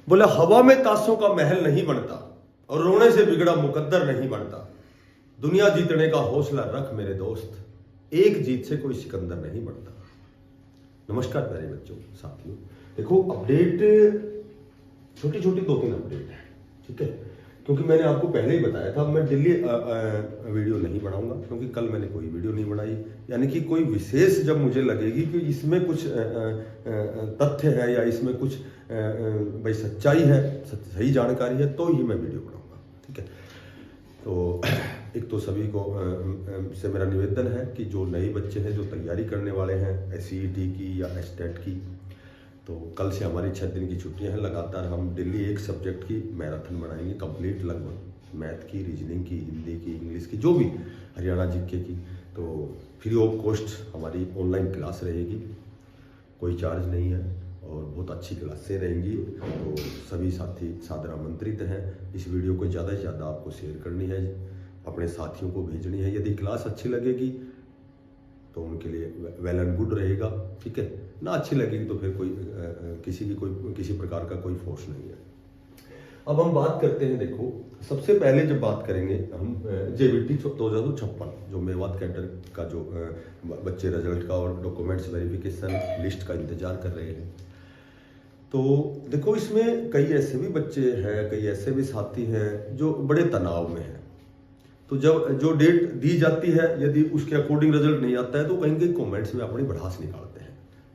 बोला हवा में ताशों का महल नहीं बनता और रोने से बिगड़ा मुकद्दर नहीं बनता। दुनिया जीतने का हौसला रख मेरे दोस्त, एक जीत से कोई सिकंदर नहीं बनता। नमस्कार प्यारे बच्चों साथियों, देखो अपडेट छोटी छोटी 2-3 अपडेट है, ठीक है। क्योंकि मैंने आपको पहले ही बताया था मैं दिल्ली वीडियो नहीं बनाऊंगा, क्योंकि कल मैंने कोई वीडियो नहीं बनाई। यानी कि कोई विशेष जब मुझे लगेगी कि इसमें कुछ तथ्य है या इसमें कुछ भाई सच्चाई है, सही जानकारी है, तो ही मैं वीडियो बनाऊंगा, ठीक है। तो एक तो सभी को से मेरा निवेदन है कि जो नए बच्चे हैं, जो तैयारी करने वाले हैं सीईटी की या एस्टेट की, तो कल से हमारी 6 दिन की छुट्टियां हैं। लगातार हम डेली एक सब्जेक्ट की मैराथन बनाएंगे कंप्लीट, लगभग मैथ की, रीजनिंग की, हिंदी की, इंग्लिश की, जो भी हरियाणा जीके की। तो फ्री ऑफ कॉस्ट हमारी ऑनलाइन क्लास रहेगी, कोई चार्ज नहीं है और बहुत अच्छी क्लासें रहेंगी। तो सभी साथी सादर आमंत्रित हैं। इस वीडियो को ज़्यादा से ज़्यादा आपको शेयर करनी है, अपने साथियों को भेजनी है। यदि क्लास अच्छी लगेगी तो उनके लिए वेल एंड गुड रहेगा, ठीक है ना। अच्छी लगेगी तो फिर कोई किसी प्रकार का कोई फोर्स नहीं है। अब हम बात करते हैं, देखो सबसे पहले जब बात करेंगे हम जेबीटी 2056 जो मेवात कैडर का जो बच्चे रिजल्ट का और डॉक्यूमेंट्स वेरिफिकेशन लिस्ट का इंतजार कर रहे हैं। तो देखो इसमें कई ऐसे भी बच्चे हैं, कई ऐसे भी साथी हैं जो बड़े तनाव में हैं। तो जब जो डेट दी जाती है, यदि उसके अकॉर्डिंग रिजल्ट नहीं आता है तो कहीं कहीं कमेंट्स में अपनी भड़ास निकालते हैं।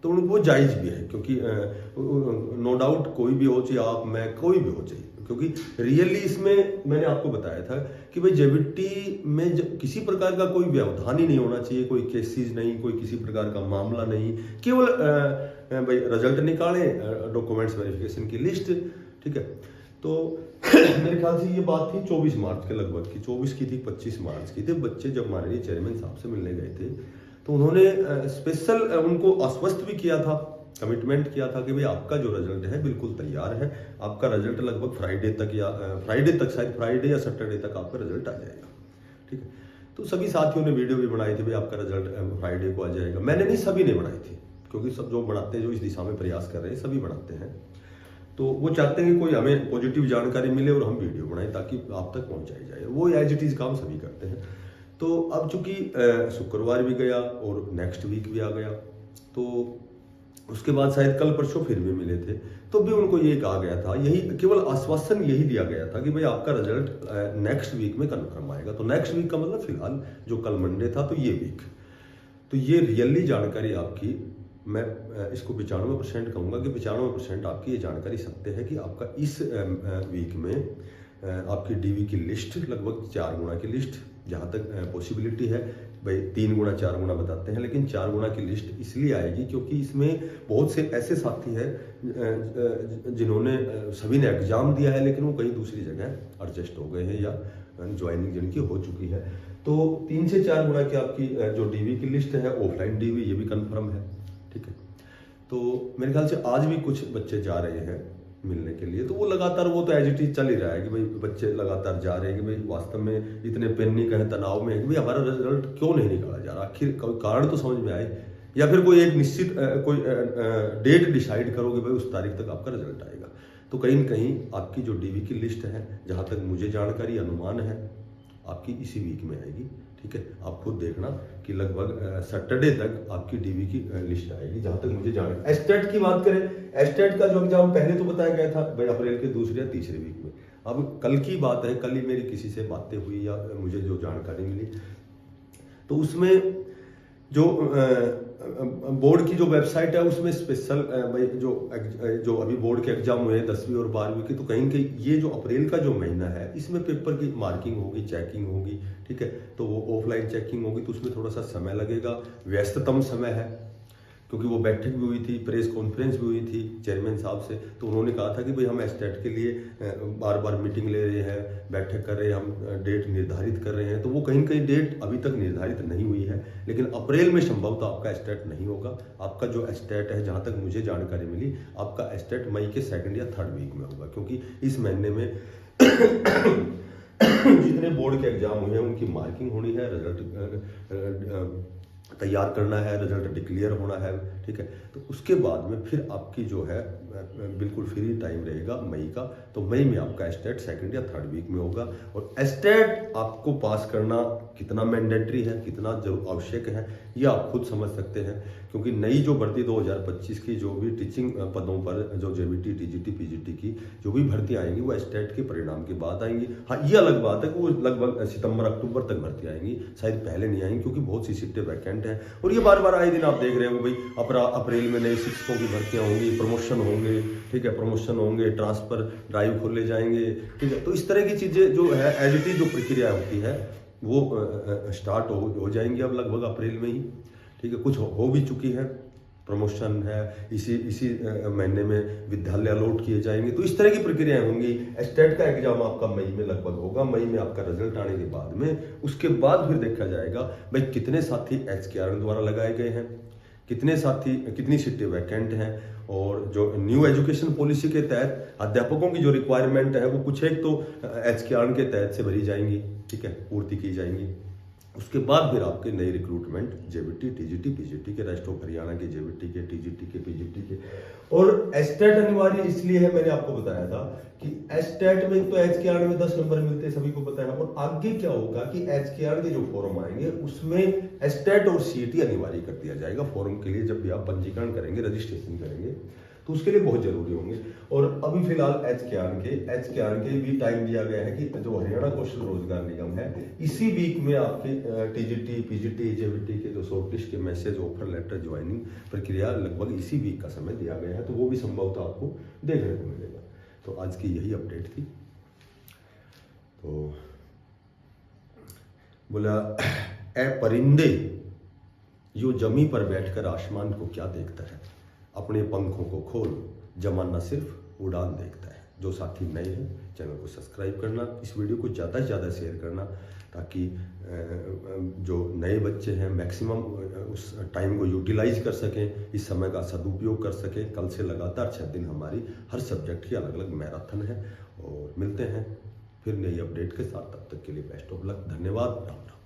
तो उनको वो जायज़ भी है, क्योंकि नो डाउट कोई भी हो, चाहे आप मैं कोई भी हो चाहिए, क्योंकि रियली इसमें मैंने आपको बताया था कि भाई जेबीटी में किसी प्रकार का कोई व्यवधान ही नहीं होना चाहिए, कोई केसेस नहीं, कोई किसी प्रकार का मामला नहीं, केवल भाई रिजल्ट निकालें, डॉक्यूमेंट्स वेरिफिकेशन की लिस्ट, ठीक है। तो मेरे ख्याल से ये बात थी 24 मार्च के लगभग की, 24 की थी, 25 मार्च की थी। बच्चे जब माननीय चेयरमैन साहब से मिलने गए थे तो उन्होंने स्पेशल उनको आश्वस्त भी किया था, कमिटमेंट किया था कि भाई आपका जो रिजल्ट है बिल्कुल तैयार है, आपका रिजल्ट लगभग फ्राइडे तक शायद फ्राइडे या सैटरडे तक आपका रिजल्ट आ जाएगा, ठीक है। तो सभी साथियों ने वीडियो भी बनाई थी, भाई आपका रिजल्ट फ्राइडे को आ जाएगा। मैंने नहीं, सभी ने बनाई थी, क्योंकि सब जो बनाते हैं, जो इस दिशा में प्रयास कर रहे हैं, सभी बनाते हैं। तो वो चाहते हैं कि कोई हमें पॉजिटिव जानकारी मिले और हम वीडियो बनाएं ताकि आप तक पहुंचाई जाए। वो एज इट इज काम सभी करते हैं। तो अब चूंकि शुक्रवार भी गया और नेक्स्ट वीक भी आ गया, तो उसके बाद शायद कल परसों फिर भी मिले थे, तो भी उनको ये कहा गया था, यही केवल आश्वासन यही दिया गया था कि भाई आपका रिजल्ट नेक्स्ट वीक में कन्फर्म आएगा। तो नेक्स्ट वीक का मतलब फिलहाल जो कल मंडे था, तो ये वीक, तो ये रियली जानकारी आपकी, मैं इसको 95% कहूँगा कि 95% आपकी ये जानकारी सत्य है कि आपका इस वीक में आपकी डीवी की लिस्ट लगभग 4 गुना की लिस्ट, जहाँ तक पॉसिबिलिटी है, भाई 3 गुना 4 गुना बताते हैं, लेकिन 4 गुना की लिस्ट इसलिए आएगी क्योंकि इसमें बहुत से ऐसे साथी हैं जिन्होंने सभी ने एग्जाम दिया है लेकिन वो कहीं दूसरी जगह एडजस्ट हो गए हैं या ज्वाइनिंग जिनकी हो चुकी है। तो 3 से 4 गुना की आपकी जो डीवी की लिस्ट है, ऑफलाइन डीवी, ये भी कन्फर्म है, ठीक है। तो मेरे ख्याल से आज भी कुछ बच्चे जा रहे हैं मिलने के लिए, तो वो लगातार, वो तो एज इट इज चल ही रहा है कि भाई बच्चे लगातार जा रहे हैं कि भाई वास्तव में इतने पैनिक है, तनाव में है कि भाई हमारा रिजल्ट क्यों नहीं निकाला जा रहा, आखिर कोई कारण तो समझ में आए, या फिर कोई एक निश्चित कोई डेट डिसाइड करो कि भाई उस तारीख तक आपका रिजल्ट आएगा। तो कहीं न कहीं आपकी जो डीवी की लिस्ट है, जहाँ तक मुझे जानकारी, अनुमान है, आपकी इसी वीक में आएगी, ठीक है। आप खुद देखना कि लगभग सैटरडे तक आपकी डीवी की लिस्ट आएगी, जहां तक मुझे जान। एस्टेट की बात करें, एस्टेट का जो एग्जाम पहले तो बताया गया था भाई अप्रैल के दूसरे या तीसरे वीक में। अब कल की बात है, कल ही मेरी किसी से बातें हुई या मुझे जो जानकारी मिली, तो उसमें जो बोर्ड की जो वेबसाइट है उसमें स्पेशल भाई जो अभी बोर्ड के एग्जाम हुए हैं 10वीं और 12वीं के, तो कहीं कहीं ये जो अप्रैल का जो महीना है इसमें पेपर की मार्किंग होगी, चेकिंग होगी, ठीक है। तो वो ऑफलाइन चेकिंग होगी, तो उसमें थोड़ा सा समय लगेगा, व्यस्ततम समय है, क्योंकि वो बैठक भी हुई थी, प्रेस कॉन्फ्रेंस भी हुई थी चेयरमैन साहब से। तो उन्होंने कहा था कि भाई हम एस्टेट के लिए बार बार मीटिंग ले रहे हैं, बैठक कर रहे हैं, हम डेट निर्धारित कर रहे हैं। तो वो कहीं कहीं डेट अभी तक निर्धारित नहीं हुई है, लेकिन अप्रैल में संभवतः आपका एस्टेट नहीं होगा। आपका जो एस्टेट है, जहाँ तक मुझे जानकारी मिली, आपका एस्टेट मई के 2nd या 3rd वीक में होगा, क्योंकि इस महीने में जितने बोर्ड के एग्जाम हुए हैं उनकी मार्किंग होनी है, रिजल्ट तैयार करना है, रिजल्ट डिक्लेयर होना है, ठीक है। तो उसके बाद में फिर आपकी जो है बिल्कुल फ्री टाइम रहेगा मई का। तो मई में आपका एस्टेट सेकंड या थर्ड वीक में होगा। और एस्टेट आपको पास करना कितना मैंडेटरी है, कितना जरूर आवश्यक है, ये आप खुद समझ सकते हैं। क्योंकि नई जो भर्ती 2025 की जो भी टीचिंग पदों पर जो जेबीटी, टीजीटी, पीजीटी की जो भी भर्ती आएंगी वो एस्टेट के परिणाम के बाद आएंगी। हाँ, ये अलग बात है कि वो लगभग सितंबर अक्टूबर तक भर्ती आएंगी, शायद पहले नहीं आएंगी, क्योंकि बहुत सी सीटें वैकेंट हैं। और ये बार बार आए दिन आप देख रहे हो भाई, अप्रैल में नए शिक्षकों की भर्तियां होंगी, प्रमोशन होंगे, ठीक है, प्रमोशन होंगे, ट्रांसफर ड्राइव खोले जाएंगे, ठीक है। तो इस तरह की चीज़ें जो है एज इट इज जो प्रक्रिया होती है वो स्टार्ट हो जाएंगी अब लगभग अप्रैल में ही, ठीक है। कुछ हो भी चुकी है, प्रमोशन है, इसी महीने में विद्यालय अलॉट किए जाएंगे। तो इस तरह की प्रक्रियाएं होंगी। स्टेट का एग्जाम आपका मई में लगभग होगा। मई में आपका रिजल्ट आने के बाद में उसके बाद फिर देखा जाएगा भाई कितने साथी HKRN द्वारा लगाए गए हैं, कितने साथी, कितनी सीटें वैकेंट हैं। और जो न्यू एजुकेशन पॉलिसी के तहत अध्यापकों की जो रिक्वायरमेंट है वो कुछ एक तो HKRN के तहत से भरी जाएंगी, ठीक है, पूर्ति की जाएंगी। उसके बाद फिर आपके नई रिक्रूटमेंट जेबीटी, टीजीटी, पीजीटी के, रेस्ट ऑफ हरियाणा के जेबीटी के, टीजीटी के, पीजीटी के। और एस्टेट अनिवार्य इसलिए है, मैंने आपको बताया था कि एस्टेट में तो HKRN में 10 नंबर मिलते हैं, सभी को पता है। और आगे क्या होगा कि HKRN के जो फॉर्म आएंगे उसमें एस्टेट और सीईटी अनिवार्य कर दिया जाएगा। फॉर्म के लिए जब भी आप पंजीकरण करेंगे, रजिस्ट्रेशन करेंगे, तो उसके लिए बहुत जरूरी होंगे। और अभी फिलहाल HKRN के भी टाइम दिया गया है कि जो हरियाणा कौशल रोजगार निगम है, इसी वीक में आपके टीजीटी, पीजीटी, जेबीटी के जो शॉर्टलिस्ट के मैसेज, ऑफर लेटर, ज्वाइनिंग प्रक्रिया लगभग इसी वीक का समय दिया गया है। तो वो भी संभवतः आपको देखने को मिलेगा। तो आज की यही अपडेट थी। तो बोला, ए परिंदे यो जमी पर बैठकर आसमान को क्या देखता है, अपने पंखों को खोल, जमाना सिर्फ उड़ान देखता है। जो साथी नए हैं चैनल को सब्सक्राइब करना, इस वीडियो को ज़्यादा से ज़्यादा शेयर करना, ताकि जो नए बच्चे हैं मैक्सिमम उस टाइम को यूटिलाइज कर सकें, इस समय का सदुपयोग कर सकें। कल से लगातार 6 दिन हमारी हर सब्जेक्ट की अलग अलग मैराथन है। और मिलते हैं फिर नई अपडेट के साथ, तब तक के लिए बेस्ट ऑफ लक। धन्यवाद। राम राम।